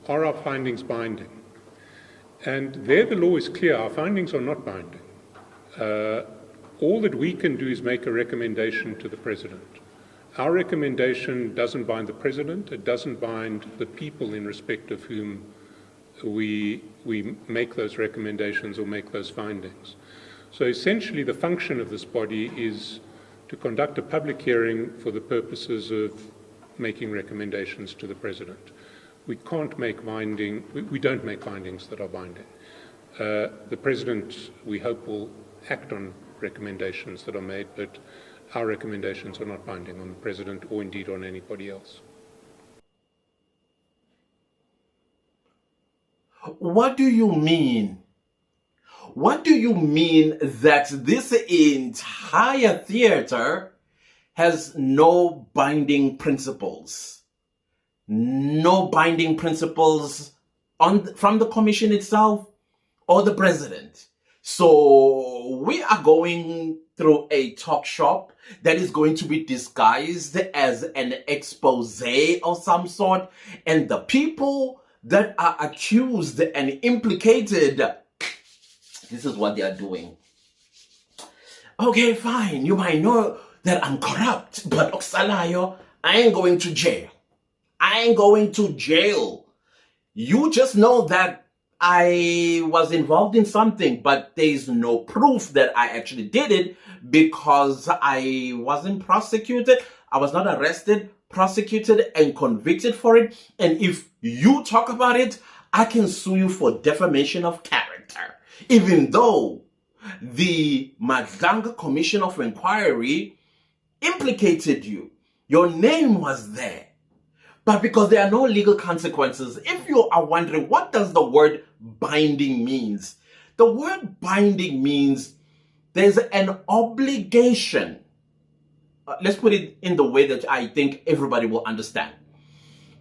are our findings binding? And there the law is clear, our findings are not binding. All that we can do is make a recommendation to the President. Our recommendation doesn't bind the President, it doesn't bind the people in respect of whom we make those recommendations or make those findings. So essentially the function of this body is to conduct a public hearing for the purposes of making recommendations to the President. We don't make findings that are binding. The President, we hope, will act on recommendations that are made, but our recommendations are not binding on the President or indeed on anybody else. What do you mean? What do you mean that this entire theater has no binding principles? No binding principles from the commission itself or the President. So we are going through a talk shop that is going to be disguised as an expose of some sort, and the people that are accused and implicated, this is what they are doing. Okay, fine, you might know that I'm corrupt, but Oksalayo, I ain't going to jail. I ain't going to jail. You just know that I was involved in something, but there's no proof that I actually did it because I wasn't prosecuted. I was not arrested, prosecuted, and convicted for it. And if you talk about it, I can sue you for defamation of character. Even though the Madlanga Commission of Inquiry implicated you, your name was there. But because there are no legal consequences, if you are wondering, what does the word binding means? The word binding means there's an obligation. Let's put it in the way that I think everybody will understand.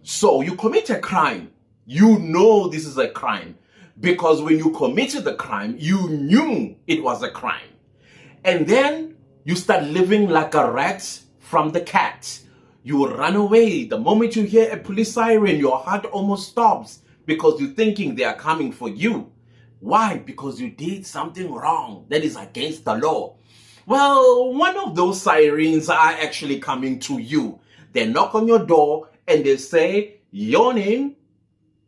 So you commit a crime. You know this is a crime. Because when you committed the crime, you knew it was a crime. And then you start living like a rat from the cat. You will run away. The moment you hear a police siren, your heart almost stops because you're thinking they are coming for you. Why? Because you did something wrong that is against the law. Well, one of those sirens are actually coming to you. They knock on your door and they say, your name,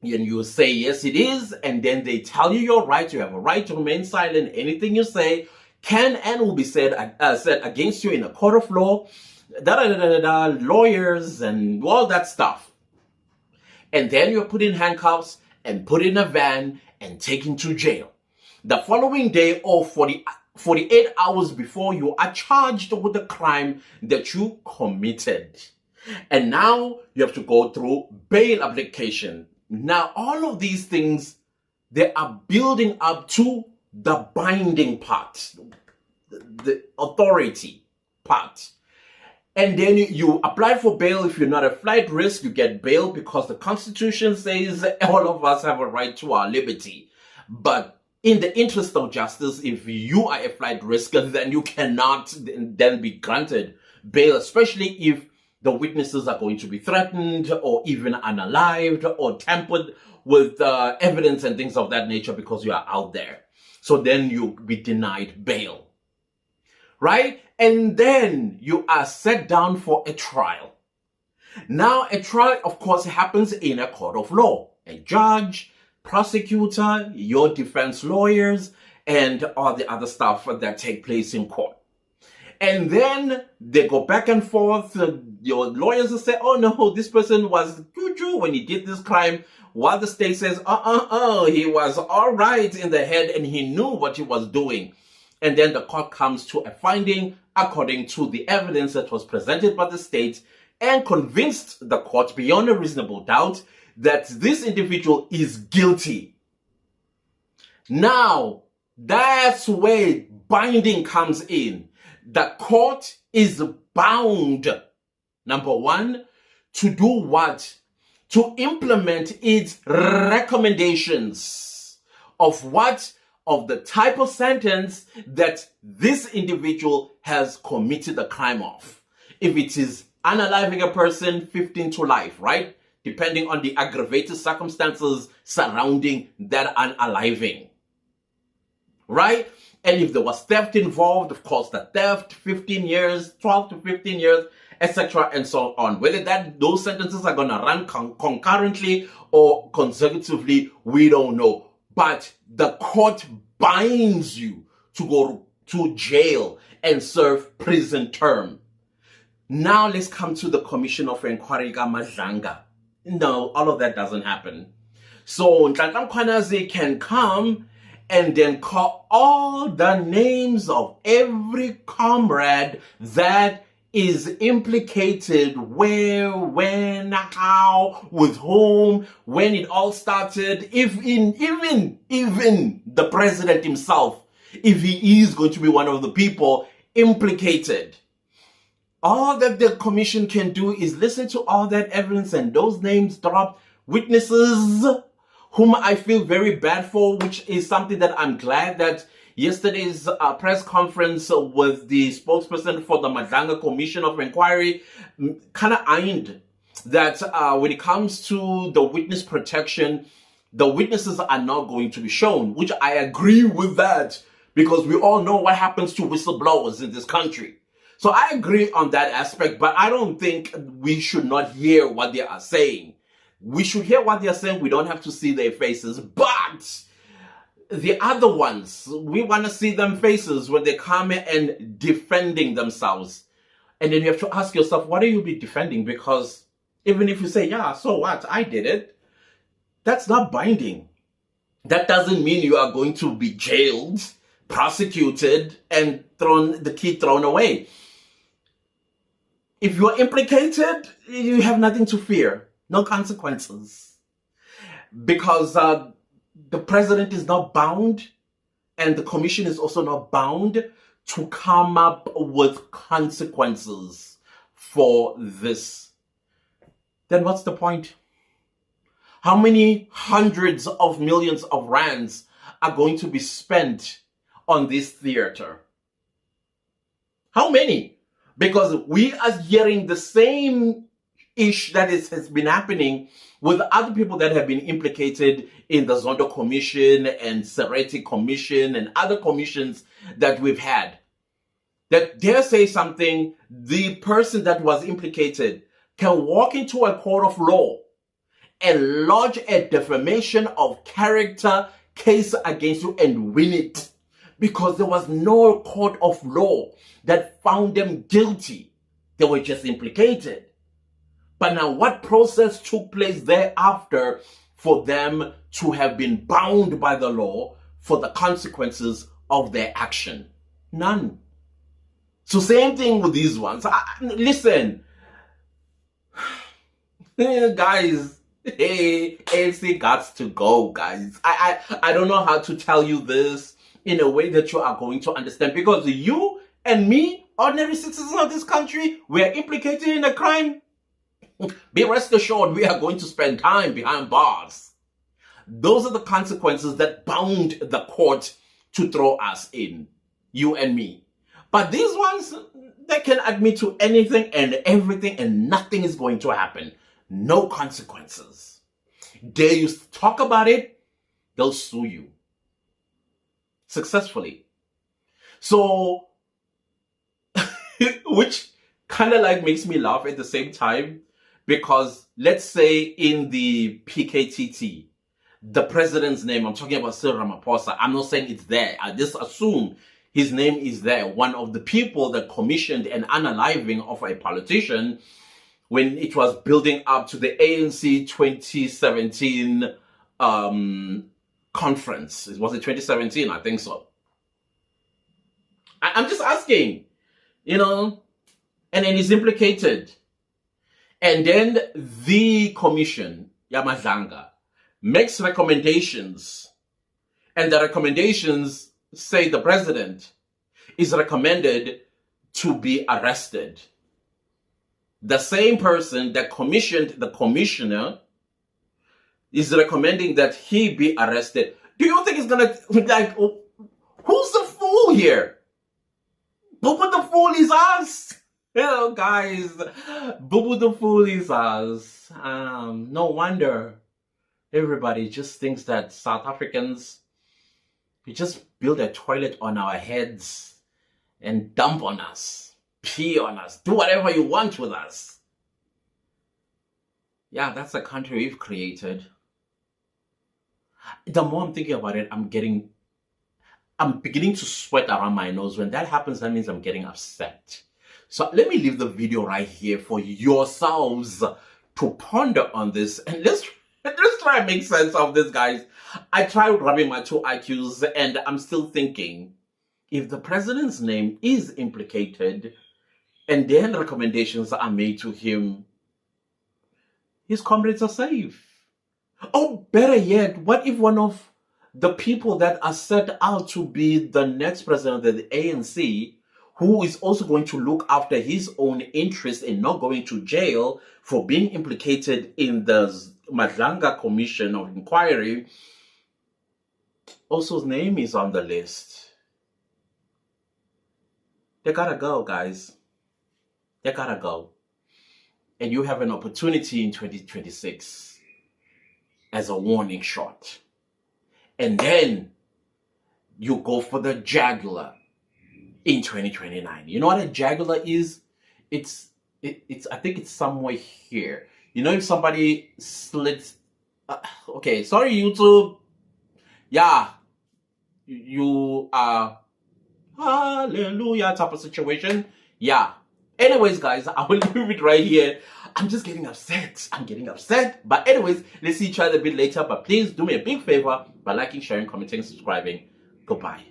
and you say, yes, it is. And then they tell you your right. You have a right to remain silent. Anything you say can and will be said against you in a court of law. Lawyers and all that stuff. And then you're put in handcuffs and put in a van and taken to jail. The following day or 48 hours before, you are charged with the crime that you committed. And now you have to go through bail application. Now, all of these things, they are building up to the binding part, the authority part. And then you apply for bail. If you're not a flight risk, you get bail because the Constitution says all of us have a right to our liberty. But in the interest of justice, if you are a flight risk, then you cannot then be granted bail, especially if the witnesses are going to be threatened or even unalived or tampered with evidence and things of that nature because you are out there. So then you'll be denied bail. Right? And then you are set down for a trial. Now, a trial, of course, happens in a court of law. A judge, prosecutor, your defense lawyers, and all the other stuff that take place in court. And then they go back and forth. Your lawyers will say, oh no, this person was juju when he did this crime. While the state says, he was all right in the head and he knew what he was doing. And then the court comes to a finding according to the evidence that was presented by the state and convinced the court beyond a reasonable doubt that this individual is guilty. Now, that's where binding comes in. The court is bound, number one, to do what? To implement its recommendations of what? Of the type of sentence that this individual has committed the crime of. If it is unaliving a person, 15 to life, right? depending on the aggravated circumstances surrounding that unaliving. Right? And if there was theft involved, of course, the theft, 15 years, 12 to 15 years, etc., and so on. Whether those sentences are going to run concurrently or consecutively, we don't know. But the court binds you to go to jail and serve prison term. Now let's come to the Commission of Inquiry Madlanga. No, all of that doesn't happen. So Nhlanhla Mkhwanazi can come and then call all the names of every comrade that is implicated, where, when, how, with whom, when it all started, even the president himself, if he is going to be one of the people implicated. All that the commission can do is listen to all that evidence and those names drop, witnesses whom I feel very bad for, which is something that I'm glad that yesterday's press conference with the spokesperson for the Madlanga Commission of Inquiry kind of ironed that when it comes to the witness protection, the witnesses are not going to be shown, which I agree with that because we all know what happens to whistleblowers in this country. So I agree on that aspect, but I don't think we should not hear what they are saying. We should hear what they are saying. We don't have to see their faces, but the other ones, we want to see them faces when they come and defending themselves. And then you have to ask yourself, what are you be defending? Because even if you say, yeah, so what? I did it. That's not binding. That doesn't mean you are going to be jailed, prosecuted, and the key thrown away. If you are implicated, you have nothing to fear. No consequences. Because the president is not bound, and the commission is also not bound to come up with consequences for this. Then what's the point? How many hundreds of millions of rands are going to be spent on this theater? How many? Because we are hearing the same ish that has been happening with other people that have been implicated in the Zondo Commission and Sereti Commission and other commissions that we've had. That dare say something, the person that was implicated can walk into a court of law and lodge a defamation of character case against you and win it. Because there was no court of law that found them guilty. They were just implicated. But now what process took place thereafter for them to have been bound by the law for the consequences of their action? None. So same thing with these ones. Listen, guys, hey, ANC got to go, guys. I don't know how to tell you this in a way that you are going to understand, because you and me, ordinary citizens of this country, we are implicated in a crime. Be rest assured, we are going to spend time behind bars. Those are the consequences that bound the court to throw us in, you and me. But these ones, they can admit to anything and everything and nothing is going to happen. No consequences. Dare you talk about it, they'll sue you. Successfully. So, which kind of like makes me laugh at the same time. Because let's say in the PKTT, the president's name, I'm talking about Cyril Ramaphosa, I'm not saying it's there. I just assume his name is there. One of the people that commissioned an unaliving of a politician when it was building up to the ANC 2017 conference. Was it 2017? I think so. I'm just asking, you know, and then he's implicated. And then the commission, Madlanga, makes recommendations. And the recommendations say the president is recommended to be arrested. The same person that commissioned the commissioner is recommending that he be arrested. Do you think it's gonna, like, who's the fool here? But the fool is us. Hello, guys. Boo the Fool is us. No wonder everybody just thinks that South Africans, we just build a toilet on our heads and dump on us, pee on us, do whatever you want with us. Yeah, that's the country we've created. The more I'm thinking about it, I'm beginning to sweat around my nose. When that happens, that means I'm getting upset. So let me leave the video right here for yourselves to ponder on this, and let's try and make sense of this, guys. I tried rubbing my two IQs, and I'm still thinking, if the president's name is implicated and then recommendations are made to him, his comrades are safe. Oh, better yet, what if one of the people that are set out to be the next president of the ANC, who is also going to look after his own interest in not going to jail for being implicated in the Madlanga Commission of Inquiry, also his name is on the list? They gotta go, guys. They gotta go. And you have an opportunity in 2026 as a warning shot. And then you go for the jugular in 2029. You know what a jugular is? It's I think it's somewhere here. You know, if somebody slits okay, sorry YouTube. Yeah. You are hallelujah type of situation. Yeah. Anyways, guys, I will leave it right here. I'm just getting upset. I'm getting upset. But anyways, let's see each other a bit later. But please do me a big favor by liking, sharing, commenting, subscribing. Goodbye.